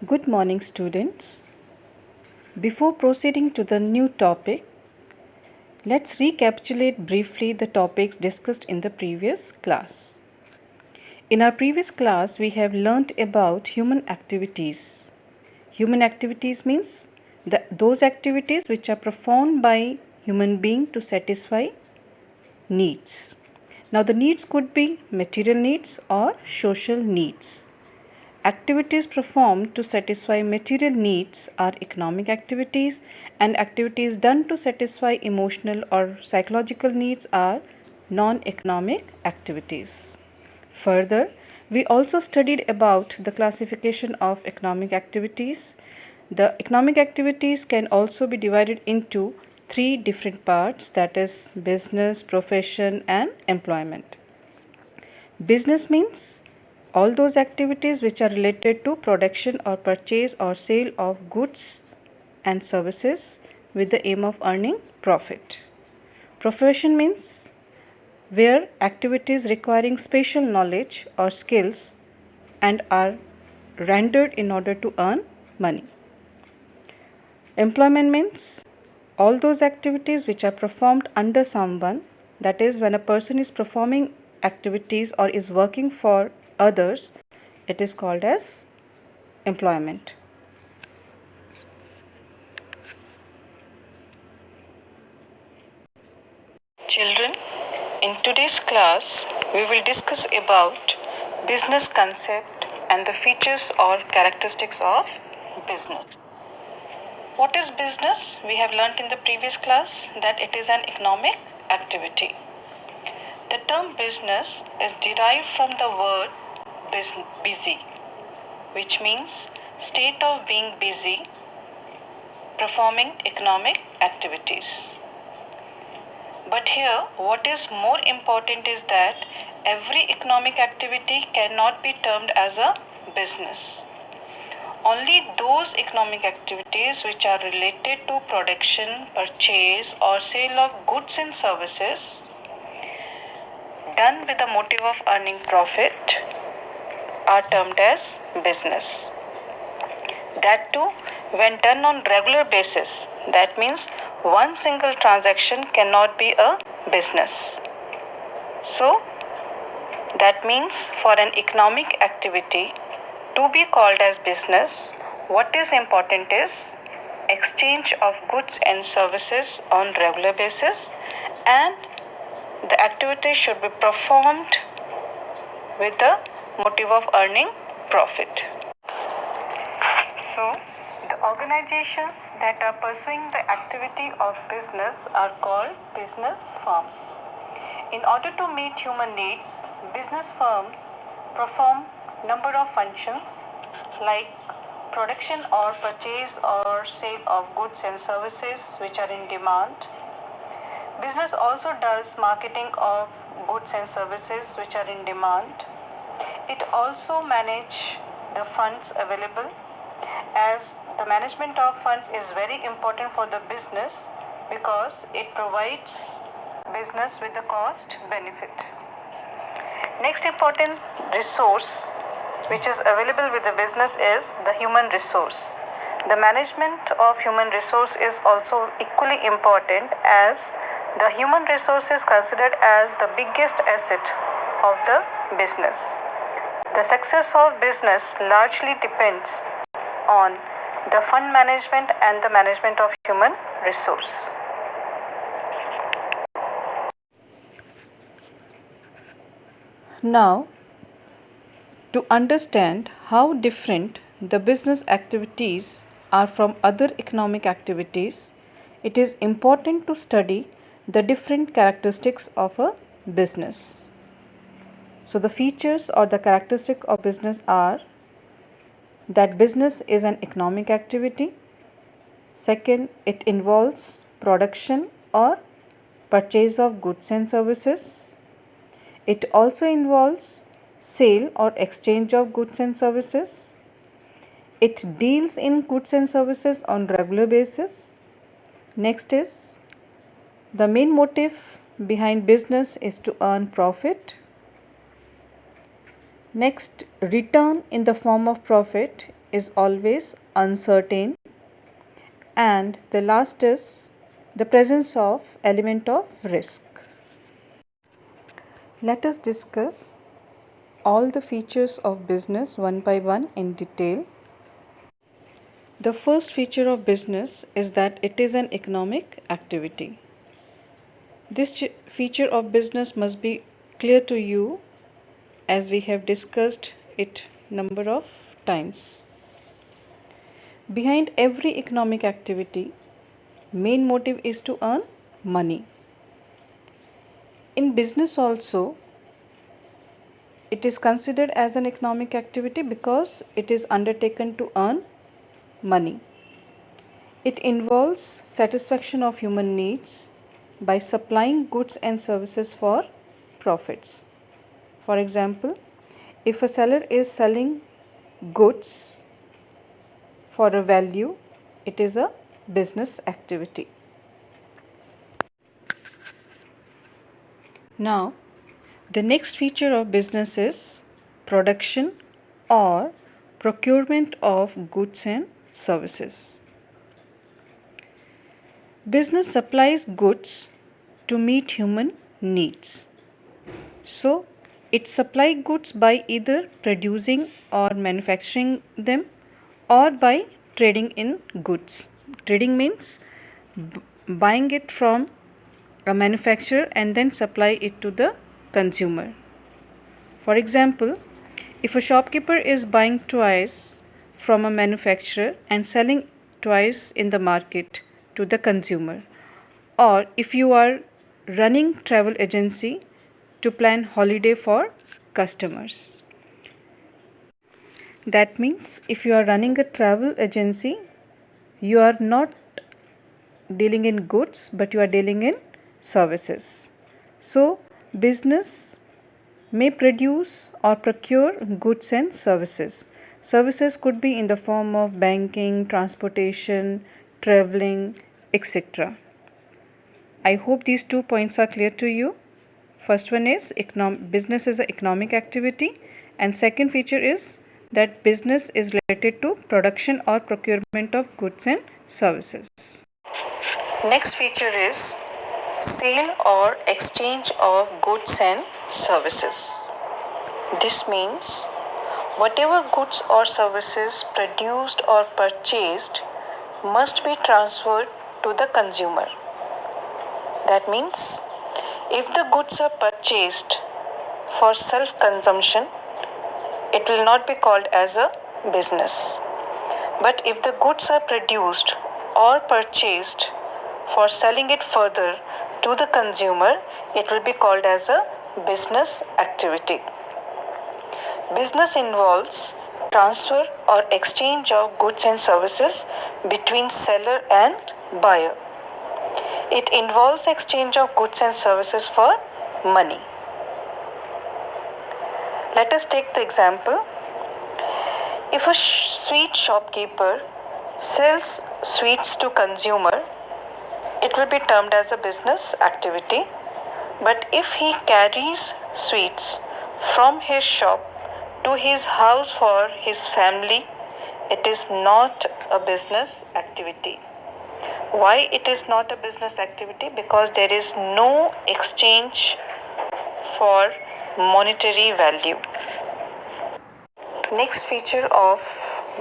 Good morning, students. Before proceeding to the new topic, let's recapitulate briefly the topics discussed in the previous class. In our previous class, we have learnt about human activities. Human activities means those activities which are performed by human being to satisfy needs. Now, the needs could be material needs or social needs. Activities performed to satisfy material needs are economic activities, and activities done to satisfy emotional or psychological needs are non-economic activities. Further, we also studied about the classification of economic activities. The economic activities can also be divided into three different parts, that is business, profession and employment. Business means all those activities which are related to production or purchase or sale of goods and services with the aim of earning profit. Profession means where activities requiring special knowledge or skills and are rendered in order to earn money. Employment means all those activities which are performed under someone, that is, when a person is performing activities or is working for others, it is called as employment. Children, in today's class, we will discuss about business concept and the features or characteristics of business. What is business? We have learnt in the previous class that it is an economic activity. The term business is derived from the word busy, which means state of being busy performing economic activities. But here, what is more important is that every economic activity cannot be termed as a business. Only those economic activities which are related to production, purchase or sale of goods and services done with the motive of earning profit are termed as business. That too when done on regular basis. That means one single transaction cannot be a business. So that means for an economic activity to be called as business, what is important is exchange of goods and services on regular basis, and the activity should be performed with the motive of earning profit. So, the organizations that are pursuing the activity of business are called business firms. In order to meet human needs, business firms perform number of functions like production or purchase or sale of goods and services which are in demand. Business also does marketing of goods and services which are in demand. It also manages the funds available, as the management of funds is very important for the business because it provides business with the cost benefit. Next important resource which is available with the business is the human resource. The management of human resource is also equally important, as the human resource is considered as the biggest asset of the business. The success of business largely depends on the fund management and the management of human resource. Now, to understand how different the business activities are from other economic activities, it is important to study the different characteristics of a business. So, the features or the characteristic of business are that business is an economic activity. Second, it involves production or purchase of goods and services. It also involves sale or exchange of goods and services. It deals in goods and services on regular basis. Next is the main motive behind business is to earn profit. Next, return in the form of profit is always uncertain, and the last is the presence of element of risk. Let us discuss all the features of business one by one in detail. The first feature of business is that it is an economic activity. This feature of business must be clear to you as we have discussed it number of times. Behind every economic activity, main motive is to earn money. In business also, it is considered as an economic activity because it is undertaken to earn money. It involves satisfaction of human needs by supplying goods and services for profits. For example, if a seller is selling goods for a value, it is a business activity. Now, the next feature of business is production or procurement of goods and services. Business supplies goods to meet human needs. So, it supplies goods by either producing or manufacturing them or by trading in goods. Trading means buying it from a manufacturer and then supply it to the consumer. For example, if a shopkeeper is buying toys from a manufacturer and selling toys in the market to the consumer, or if you are running travel agency to plan holiday for customers. That means if you are running a travel agency, you are not dealing in goods but you are dealing in services. So, business may produce or procure goods and services. Services could be in the form of banking, transportation, traveling, etc. I hope these 2 points are clear to you. First one is business is an economic activity, and second feature is that business is related to production or procurement of goods and services. Next feature is sale or exchange of goods and services. This means whatever goods or services produced or purchased must be transferred to the consumer. That means if the goods are purchased for self-consumption, it will not be called as a business. But if the goods are produced or purchased for selling it further to the consumer, it will be called as a business activity. Business involves transfer or exchange of goods and services between seller and buyer. It involves exchange of goods and services for money. Let us take the example. If a sweet shopkeeper sells sweets to consumer, it will be termed as a business activity. But if he carries sweets from his shop to his house for his family, it is not a business activity. Why it is not a business activity? Because there is no exchange for monetary value. Next feature of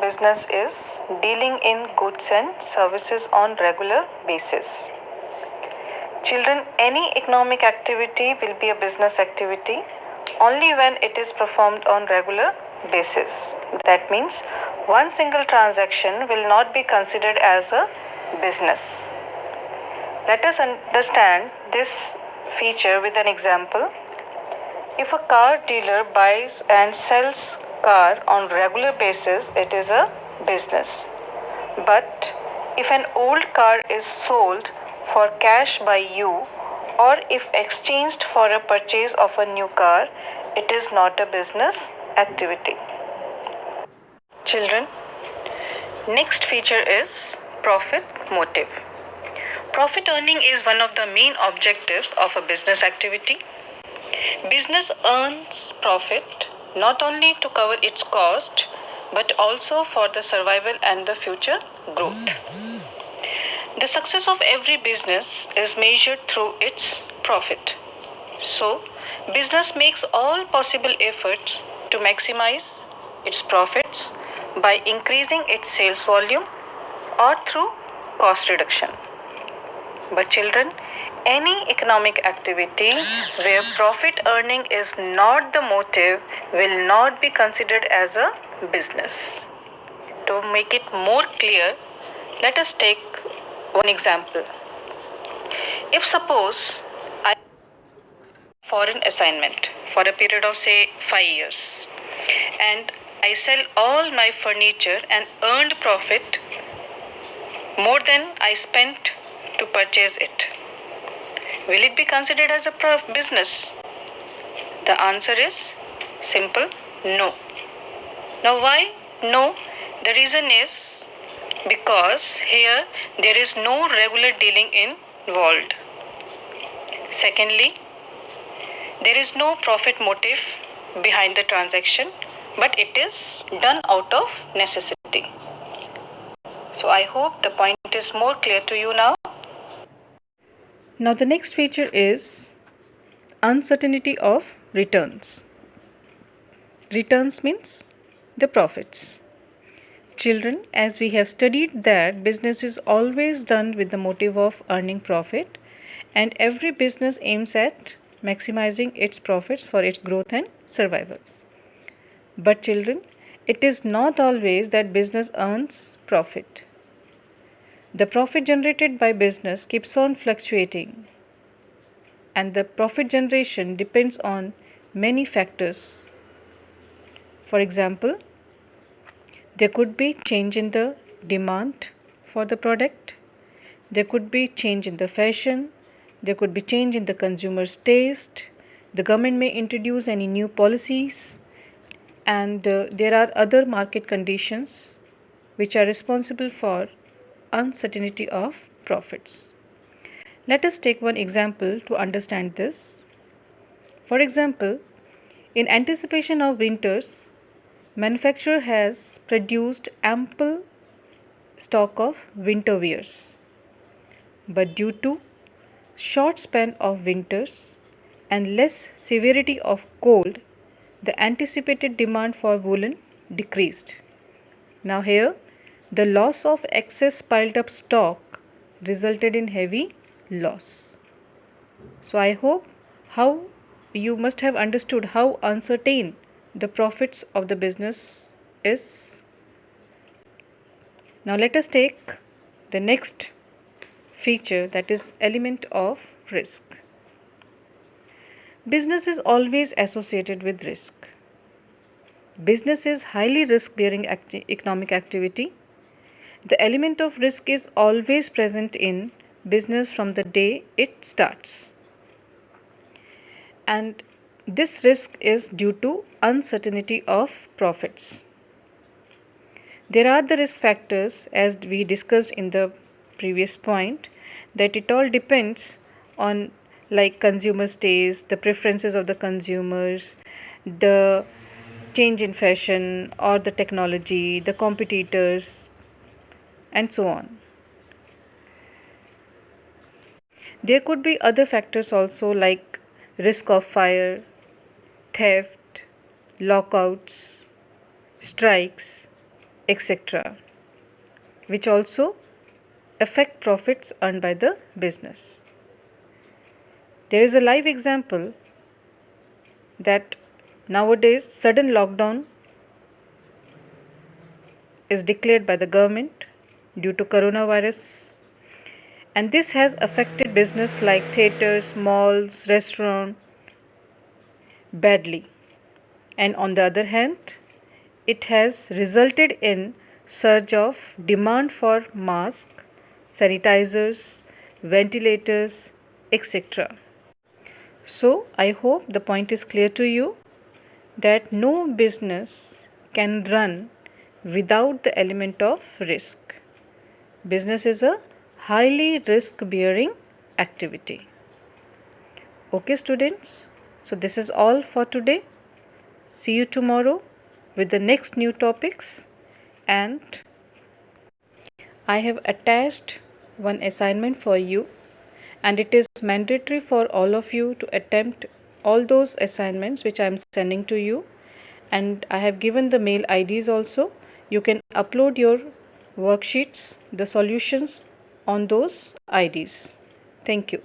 business is dealing in goods and services on regular basis. Children, any economic activity will be a business activity only when it is performed on regular basis. That means one single transaction will not be considered as a business. Let us understand this feature with an example. If a car dealer buys and sells car on regular basis, it is a business. But if an old car is sold for cash by you, or if exchanged for a purchase of a new car, it is not a business activity. Children, next feature is profit motive. Profit earning is one of the main objectives of a business activity. Business earns profit not only to cover its cost but also for the survival and the future growth. The success of every business is measured through its profit. So, business makes all possible efforts to maximize its profits by increasing its sales volume or through cost reduction. But, children, any economic activity where profit earning is not the motive will not be considered as a business. To make it more clear, let us take one example. If suppose I foreign assignment for a period of say 5 years and I sell all my furniture and earned profit more than I spent to purchase it, will it be considered as a business? The answer is simple no. Now, why no? The reason is because here there is no regular dealing involved. Secondly, there is no profit motive behind the transaction, but it is done out of necessity. So, I hope the point is more clear to you now. Now, the next feature is uncertainty of returns. Returns means the profits. Children, as we have studied that business is always done with the motive of earning profit, and every business aims at maximizing its profits for its growth and survival. But children, it is not always that business earns profit. The profit generated by business keeps on fluctuating, and the profit generation depends on many factors. For example, there could be change in the demand for the product, there could be change in the fashion, there could be change in the consumer's taste, the government may introduce any new policies, and there are other market conditions which are responsible for uncertainty of profits. Let us take one example to understand this. For example, in anticipation of winters, manufacturer has produced ample stock of winter wears. But due to short span of winters and less severity of cold, the anticipated demand for woolen decreased. Now here, the loss of excess piled up stock resulted in heavy loss. So I hope how you must have understood how uncertain the profits of the business is. Now let us take the next feature, that is element of risk. Business is always associated with risk. Business is highly risk bearing economic activity. The element of risk is always present in business from the day it starts. And this risk is due to uncertainty of profits. There are the risk factors, as we discussed in the previous point, that it all depends on like consumers' taste, the preferences of the consumers, the change in fashion or the technology, the competitors, and so on. There could be other factors also like risk of fire, theft, lockouts, strikes, etc., which also affect profits earned by the business. There is a live example that nowadays sudden lockdown is declared by the government due to coronavirus, and this has affected business like theaters, malls, restaurants badly. And on the other hand, it has resulted in surge of demand for masks, sanitizers, ventilators, etc. So, I hope the point is clear to you that no business can run without the element of risk. Business is a highly risk bearing activity. Okay, students, so this is all for today. See you tomorrow. with the next new topics, and I have attached one assignment for you, and it is mandatory for all of you to attempt all those assignments which I am sending to you, and I have given the mail IDs also. You can upload your worksheets, the solutions on those IDs. Thank you.